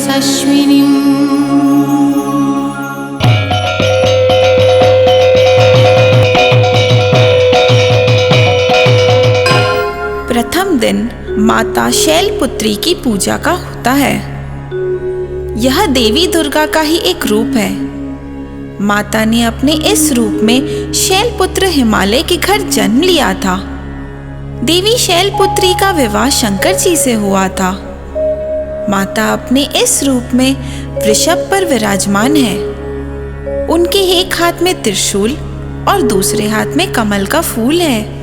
यशस्विनीम्। प्रथम दिन माता शैलपुत्री की पूजा का होता है। यह देवी दुर्गा का ही एक रूप है। माता ने अपने इस रूप में शैलपुत्र हिमालय के घर जन्म लिया था। देवी शैलपुत्री का विवाह शंकर जी से हुआ था। माता अपने इस रूप में वृषभ पर विराजमान है। उनके एक हाथ में त्रिशूल और दूसरे हाथ में कमल का फूल है।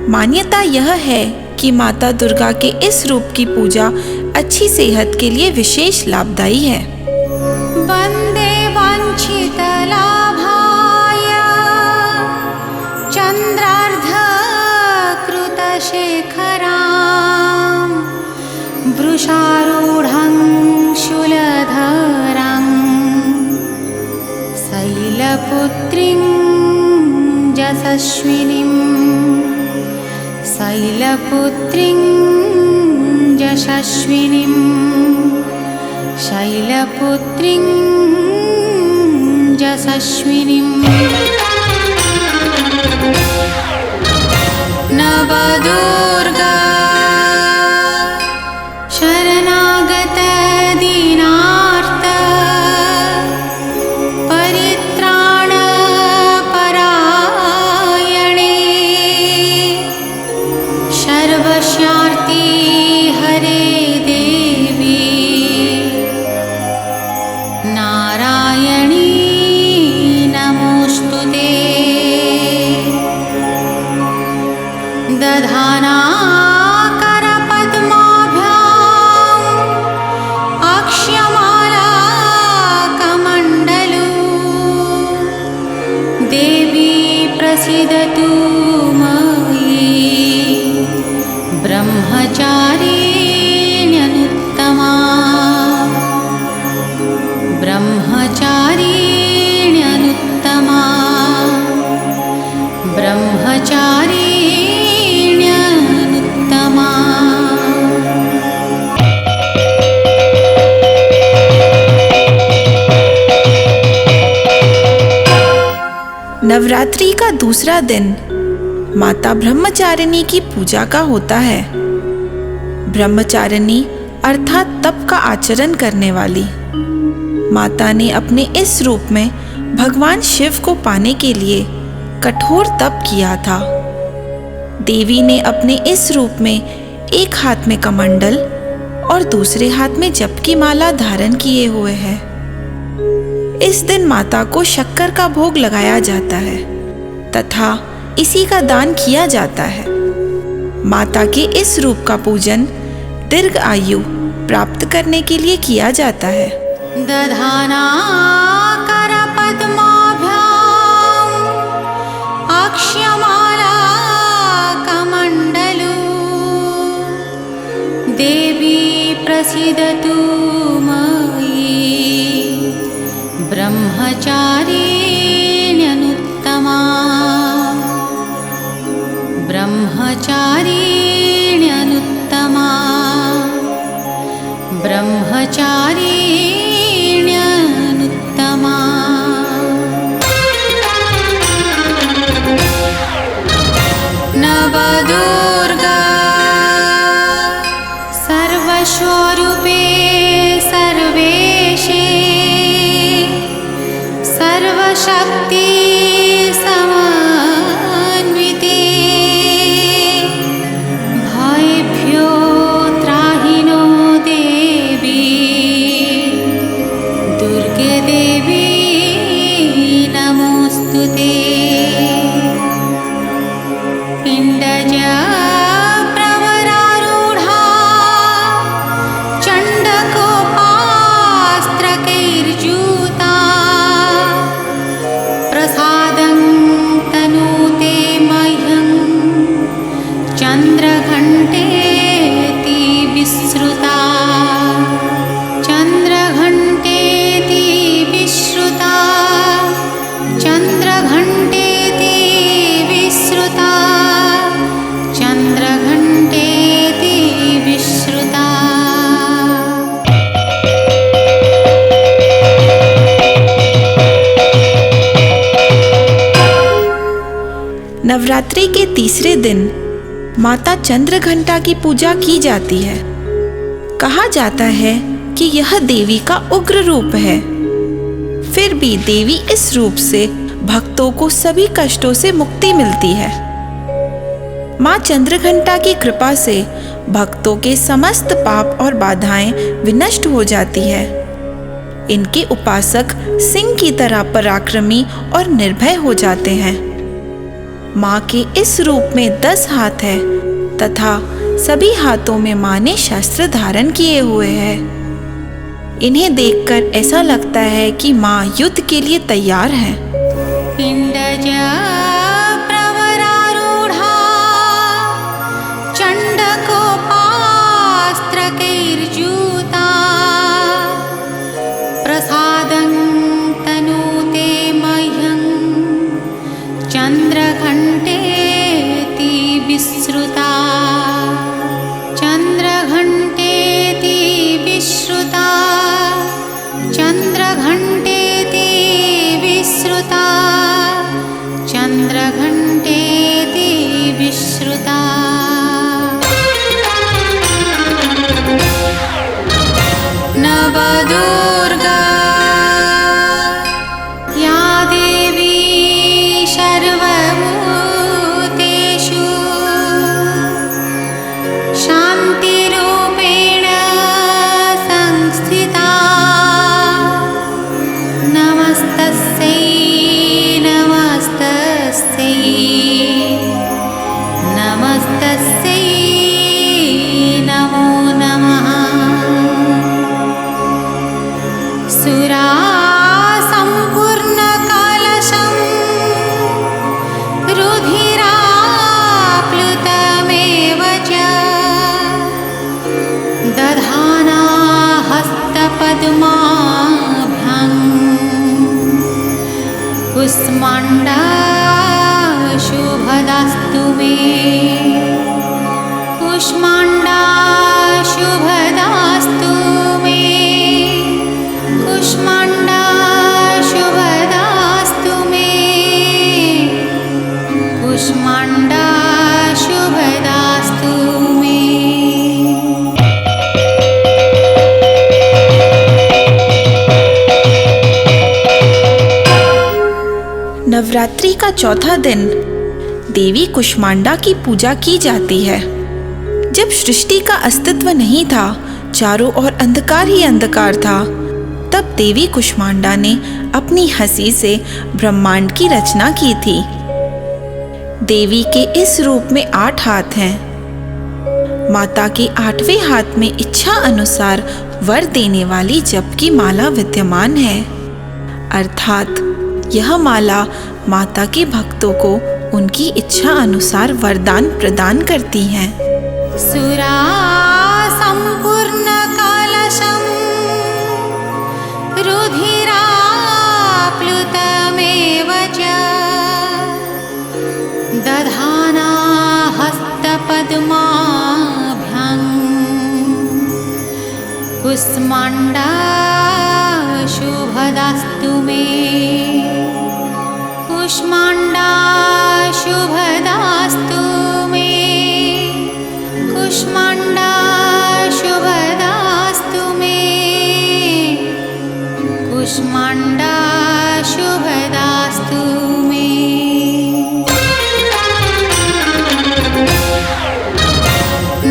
मान्यता यह है कि माता दुर्गा के इस रूप की पूजा अच्छी सेहत के लिए विशेष लाभदायी है। वंदे वांछित लाभाय चंद्रार्ध कृत शेखरां वृषारूढं शूलधरं शैलपुत्रीं यशस्विनीं शैलपुत्रीं यशस्विनीं शैलपुत्रीं यशस्विनीं। नवदुर्गा शरणागत दीनार्त परित्राण परायणे सर्वस्यार्ति हरे देवी नारायणी नमोस्तुते। दधाना करपद्माभ्याम् अक्ष्यमाला कमण्डलू देवी प्रसीदतु मयि ब्रह्मचारिण्यनुत्तमा ब्रह्मचारिण्यनुत्तमा ब्रह्मचारिण्यनुत्तमा। नवरात्रि का दूसरा दिन माता ब्रह्मचारिणी की पूजा का होता है। ब्रह्मचारिणी अर्थात तप का आचरण करने वाली। माता ने अपने इस रूप में भगवान शिव को पाने के लिए कठोर तप किया था। देवी ने अपने इस रूप में एक हाथ में कमंडल और दूसरे हाथ में जप की माला धारण किए हुए है। इस दिन माता को शक्कर का भोग लगाया जाता है तथा इसी का दान किया जाता है। माता के इस रूप का पूजन दीर्घ आयु प्राप्त करने के लिए किया जाता है। दधाना करपद्माभ्याम् अक्ष्यमाला कमण्डलू देवी प्रसीदतु मयि ब्रह्मचारिण्यनुत्तमा ब्रह्मचारिण्यनुत्तमा ब्रह्मचारिण्यनुत्तमा। नवदुर्गा सर्वस्वरूपे सर्वेशे सर्वशक्ति समन्विते भयेभ्यो त्राहि नो देवी दुर्गे देवी नमोस्तुते। पिण्डज प्रवरारूढा चण्डकोपास्त्रकैर्जूता नवरात्रि के तीसरे दिन माता चंद्रघंटा की पूजा की जाती है। कहा जाता है कि यह देवी का उग्र रूप है। फिर भी देवी इस रूप से भक्तों को सभी कष्टों से मुक्ति मिलती है। माँ चंद्रघंटा की कृपा से भक्तों के समस्त पाप और बाधाएं विनष्ट हो जाती है। इनके उपासक सिंह की तरह पराक्रमी और निर्भय हो जाते हैं। माँ के इस रूप में 10 हाथ है तथा सभी हाथों में माँ ने शस्त्र धारण किए हुए हैं। इन्हें देखकर ऐसा लगता है कि माँ युद्ध के लिए तैयार हैं। पिंडजा प्रवरारूढ़ा चण्डकोपास्त्रकैर्जूता प्रसादं तनूते मह्यं चन्द्रघण्टेति विश्रुता चन्द्रघण्टेति विश्रुता चन्द्रघण्टेति विश्रुता चन्द्रघण्टेति विश्रुता। नवदुर्गा या देवी सर्वभूतेषु शान्तिरूपेण संस्थिता नमस्तस्यै नमस्तस्यै नमस्तस्यै नमो नमः। सुरासम्पूर्णकलशं रुधिराप्लुतमेव च दधाना हस्तपद्माभ्यां कुष्माण्डा शुभदास्तु मे कुष्माण्डा शुभदास्तु मे कुष्माण्डा शुभदास्तु मे कुष्माण्डा शुभदास्तु मे। नवरात्रि का चौथा दिन देवी कुष्मांडा की पूजा की जाती है। जब सृष्टि का अस्तित्व नहीं था, चारों ओर अंधकार ही अंधकार था, तब देवी कुष्मांडा ने अपनी हंसी से ब्रह्मांड की रचना की थी। देवी के इस रूप में 8 हाथ हैं। माता के 8वें हाथ में इच्छा अनुसार वर देने वाली जप की माला विद्यमान है, अर्थात यह माला माता के भक्तों को उनकी इच्छा अनुसार वरदान प्रदान करती है। सुरासम्पूर्णकलशं रुधिराप्लुतमेव च दधाना हस्तपद्माभ्यां कुष्माण्डा शुभदास्तु मे कुष्माण्डा शुभदास्तु मे कुष्माण्डा शुभदास्तु मे कुष्माण्डा शुभदास्तु मे।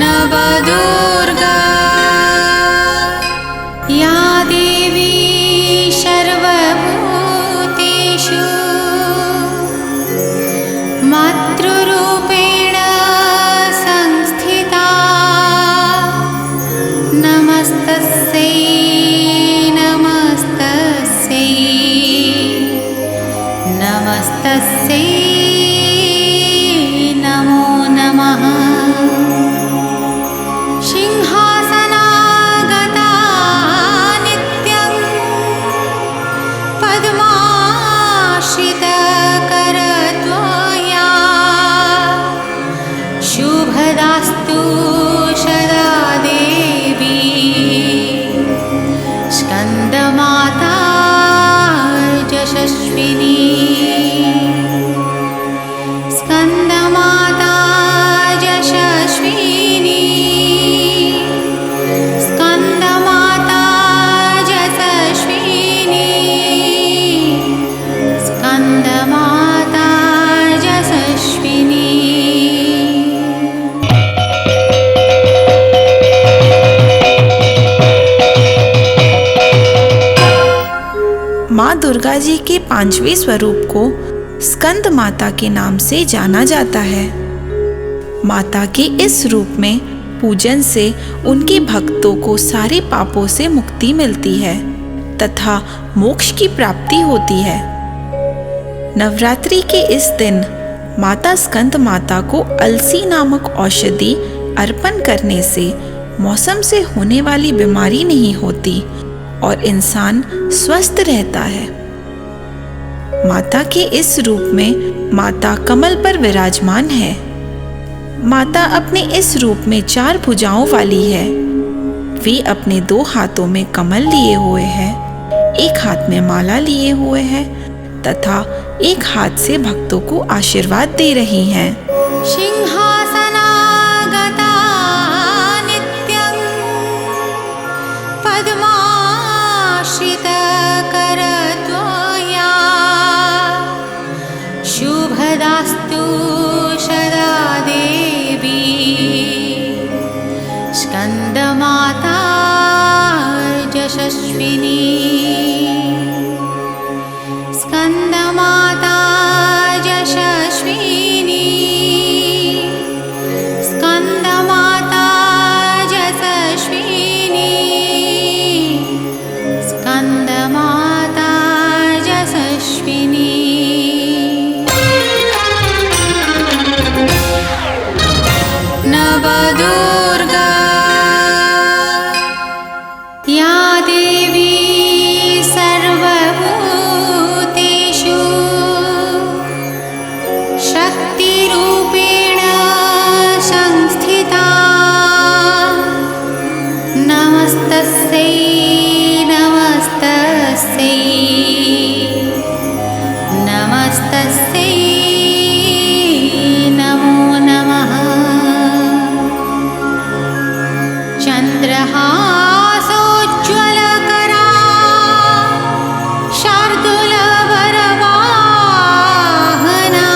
नवदुर्गा या देवी सर्वभूतेषु मातृरूपेण दुर्गा जी के 5वें स्वरूप को स्कंद माता के नाम से जाना जाता है। माता के इस रूप में पूजन से उनके भक्तों को सारे पापों से मुक्ति मिलती है तथा मोक्ष की प्राप्ति होती है। नवरात्रि के इस दिन माता स्कंद माता को अलसी नामक औषधि अर्पण करने से मौसम से होने वाली बीमारी नहीं होती और इंसान स्वस्थ रहता है। माता के इस रूप में माता कमल पर विराजमान है। माता अपने इस रूप में 4 भुजाओं वाली है। वे अपने 2 हाथों में कमल लिए हुए हैं, एक हाथ में माला लिए हुए हैं तथा एक हाथ से भक्तों को आशीर्वाद दे रही हैं। सिंहासनागता नित्यं पद्माश्रितकरद्वया शुभदास्तु सदा देवी स्कंदमाता यशस्विनी। स्कंदमाता यशस्विनी, स्कंदमाता यशस्विनी, स्कंदमाता यशस्विनी। नवदुर्गा या देवी सर्वभूतेषु शक्तिरूपेण संस्थिता। नमस्तस्यै नमस्तस्यै नमस्तस्यै नमो नमः। चन्द्रहासोज्ज्वलकरा शार्दूलवरवाहना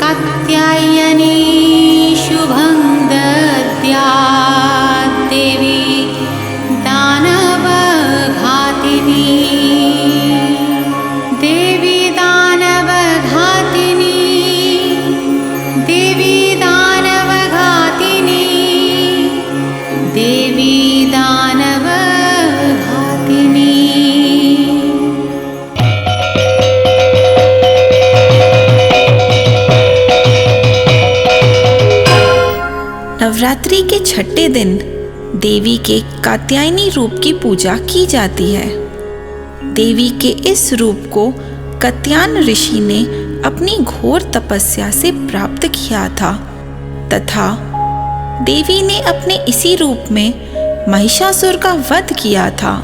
कात्यायनी शुभं दद्यात् देवी दानवघातिनी। देवी दानवघातिनी, देवी दानवघातिनी, देवी दानवघातिनी। नवरात्रि के 6ठे दिन देवी के कात्यायनी रूप की पूजा की जाती है। देवी के इस रूप को कात्यायन ऋषि ने अपनी घोर तपस्या से प्राप्त किया था तथा देवी ने अपने इसी रूप में महिषासुर का वध किया था।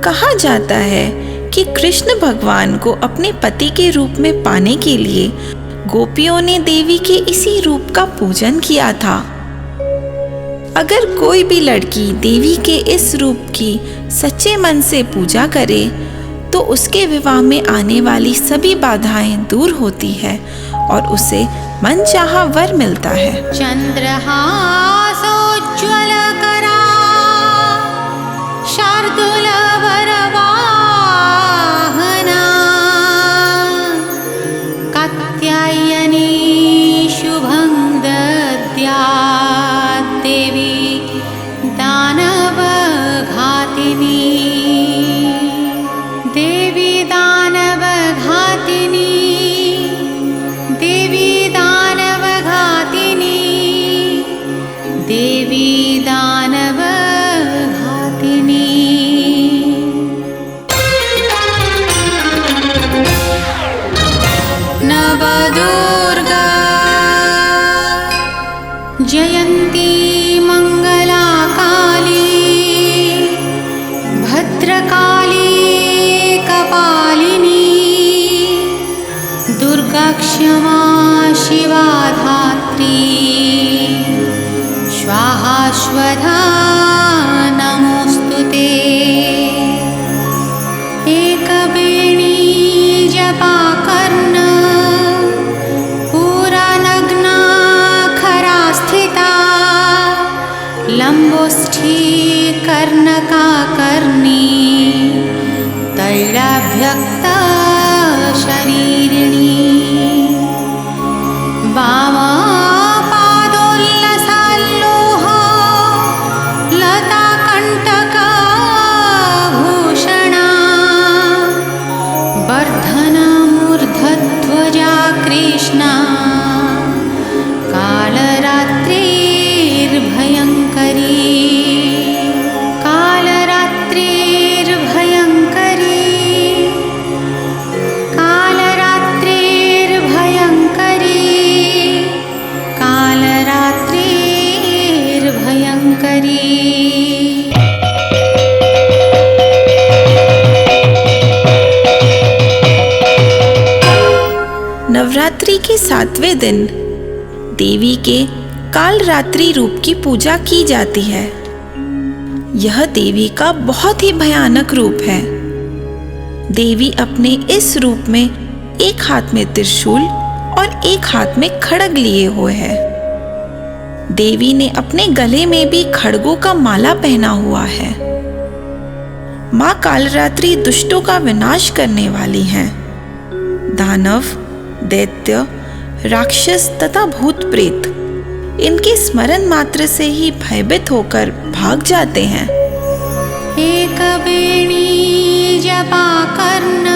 कहा जाता है कि कृष्ण भगवान को अपने पति के रूप में पाने के लिए गोपियों ने देवी के इसी रूप का पूजन किया था। अगर कोई भी लड़की देवी के इस रूप की सच्चे मन से पूजा करे तो उसके विवाह में आने वाली सभी बाधाएं दूर होती है और उसे मनचाहा वर मिलता है। चंद्रहासोज्ज्वलकरा शार्दूलवरवाहना कात्यायनी शुभं दद्यात् देवी दानवघातिनी। देवी दानवघातिनी, देवी दानवघातिनी, देवी दानवघातिनी। नवदुर्गा जयंती मंगला काली भद्रकाली कपालिनी दुर्गा क्षमा शिवा धात्री स्वाहा स्वधा नमोस्तुते। एकवेणी जपा कर्ण पूरा नग्ना खरा स्थिता लंबोष्ठी कर्णका कर्णी तैलव्यक्तशरीरिणी वामपादोल्लसाल्लोह लताकण्टकभूषणा वर्धनमूर्धध्वजा कृष्णा कालरात्रिर्भयङ्करी कालरात्रिर्भयङ्करी कालरात्रिर्भयङ्करी कालरात्रिर्भयङ्करी। नवरात्रि के 7वें दिन देवी के कालरात्रि रूप की पूजा की जाती है। यह देवी का बहुत ही भयानक रूप है। देवी अपने इस रूप में एक हाथ में त्रिशूल और एक हाथ में खड्ग लिए हुए है। देवी ने अपने गले में भी खड्गों का माला पहना हुआ है। माँ कालरात्रि दुष्टों का विनाश करने वाली हैं। दानव, दैत्य, राक्षस तथा भूत प्रेत इनके स्मरण मात्र से ही भयभीत होकर भाग जाते हैं। एकवेणी जपाकर्ण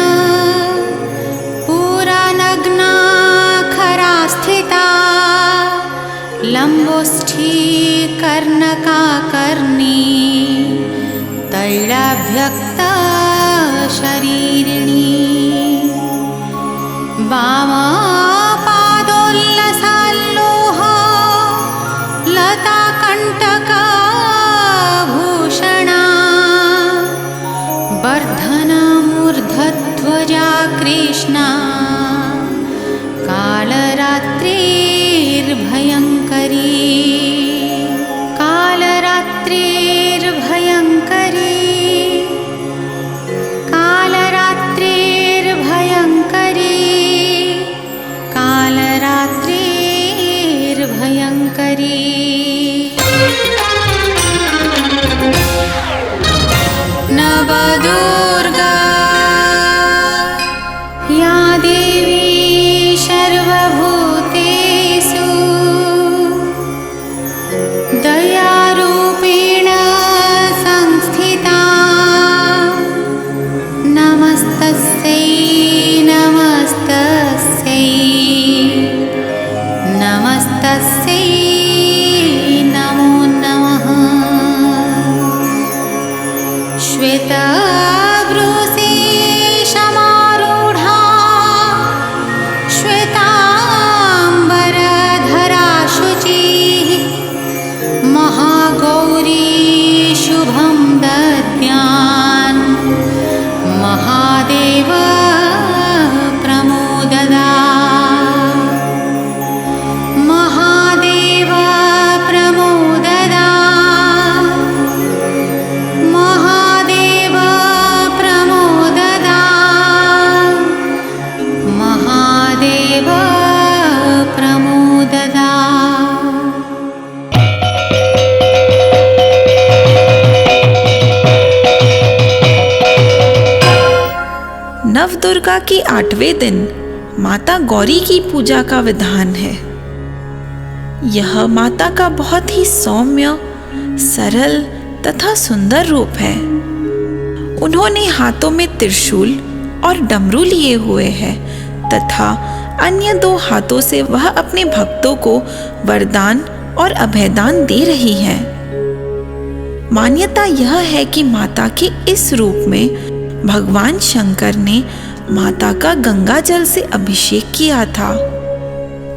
पूरानग्ना खरा स्थिता लंबोष्ठी कर्णकाकर्णी तैलव्यक्तशरीरिणी वामपादोल्लसाल्लोह लताकण्टकभूषणा वर्धनमूर्धध्वजा कृष्णा कालरात्रिर्भयङ्करी कालरात्रिर्भयङ्करी कालरात्रिर्भयङ्करी कालरात्रिर्भयङ्करी। नवदुर्गा या देवी सर्वभूतेषु दयारूपेण संस्थिता नमस्तस्यै नमस्तस्यै नमस्तस्यै नमो नमः। श्वेतवृषेशमारूढा श्वेताम्बरधरा शुचिः महागौरी शुभं दद्यान् महादेव प्रमोददा महादेव प्रमोददा महादेव प्रमोददा महादेव प्रमोददा। नवदुर्गा के 8वें दिन माता गौरी की पूजा का विधान है। यह माता का बहुत ही सौम्य, सरल तथा सुंदर रूप है। उन्होंने हाथों में त्रिशूल और डमरू लिए हुए हैं तथा अन्य 2 हाथों से वह अपने भक्तों को वरदान और अभयदान दे रही है। मान्यता यह है कि माता के इस रूप में भगवान शंकर ने माता का गंगा जल से अभिषेक किया था,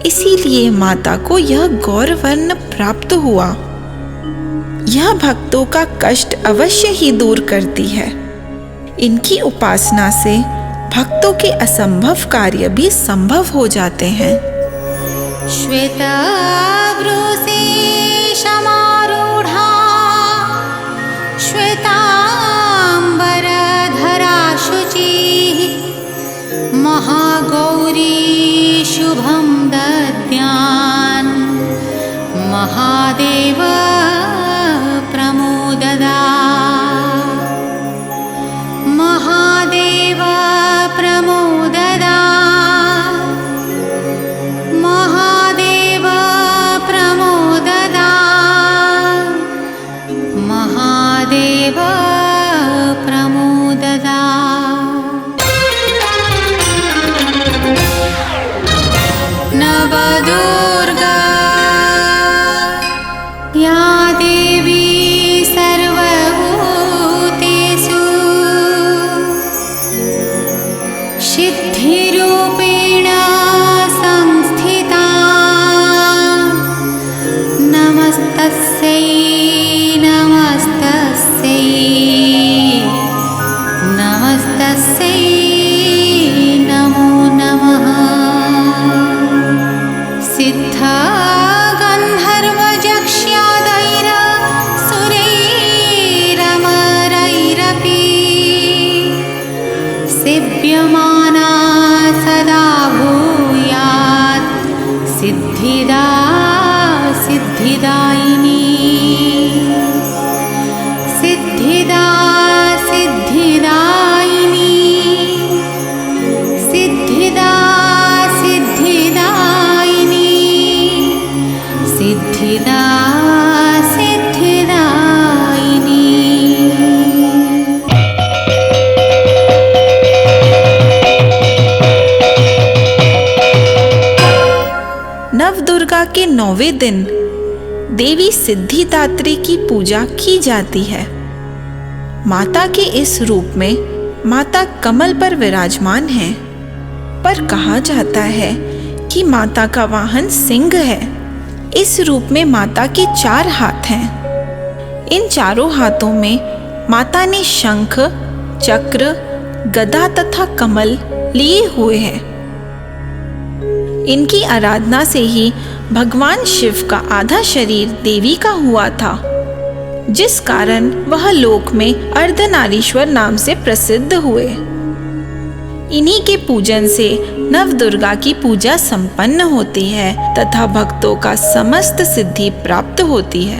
इसीलिए माता को यह गौर वर्ण प्राप्त हुआ। यह भक्तों का कष्ट अवश्य ही दूर करती है। इनकी उपासना से भक्तों के असंभव कार्य भी संभव हो जाते हैं। श्वेतवृषेशमारूढा श्वेताम्बरधरा शुचिः महागौरी शुभं दद्यान् महादेव प्रमोददा महादेव नमस्तस्यै नमस्तस्यै नमस्तस्यै नमो नमः। सिद्धगन्धर्वयक्ष्यादैरसुरैरमरैरपि सेव्यमाना सदा भूयात् सिद्धिदा सिद्धिदायिनी सिद्धिदा सिद्धिदायिनी सिद्धिदा सिद्धिदायिनी सिद्धिदा सिद्धिदायिनी। नवदुर्गा के 9वें दिन देवी सिद्धिदात्री की पूजा की जाती है। माता के इस रूप में माता कमल पर विराजमान है, पर कहा जाता है कि माता का वाहन सिंह है। इस रूप में माता के 4 हाथ हैं। इन चारों हाथों में माता ने शंख, चक्र, गदा तथा कमल लिए हुए हैं। इनकी आराधना से ही भगवान शिव का आधा शरीर देवी का हुआ था, जिस कारण वह लोक में अर्धनारीश्वर नाम से प्रसिद्ध हुए। इन्हीं के पूजन से नवदुर्गा की पूजा संपन्न होती है तथा भक्तों का समस्त सिद्धि प्राप्त होती है।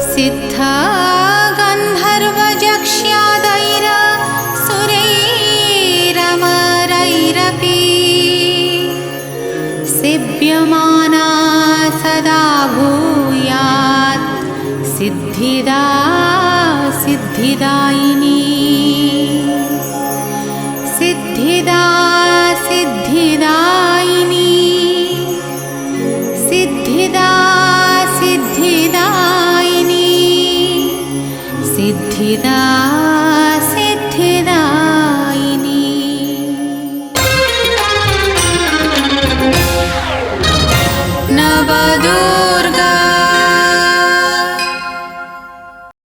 सिद्धगन्धर्वयक्ष्यादैरसुरैरमरैरपि सेव्यमाना सदा भूयात् सिद्धिदा सिद्धिदायिनी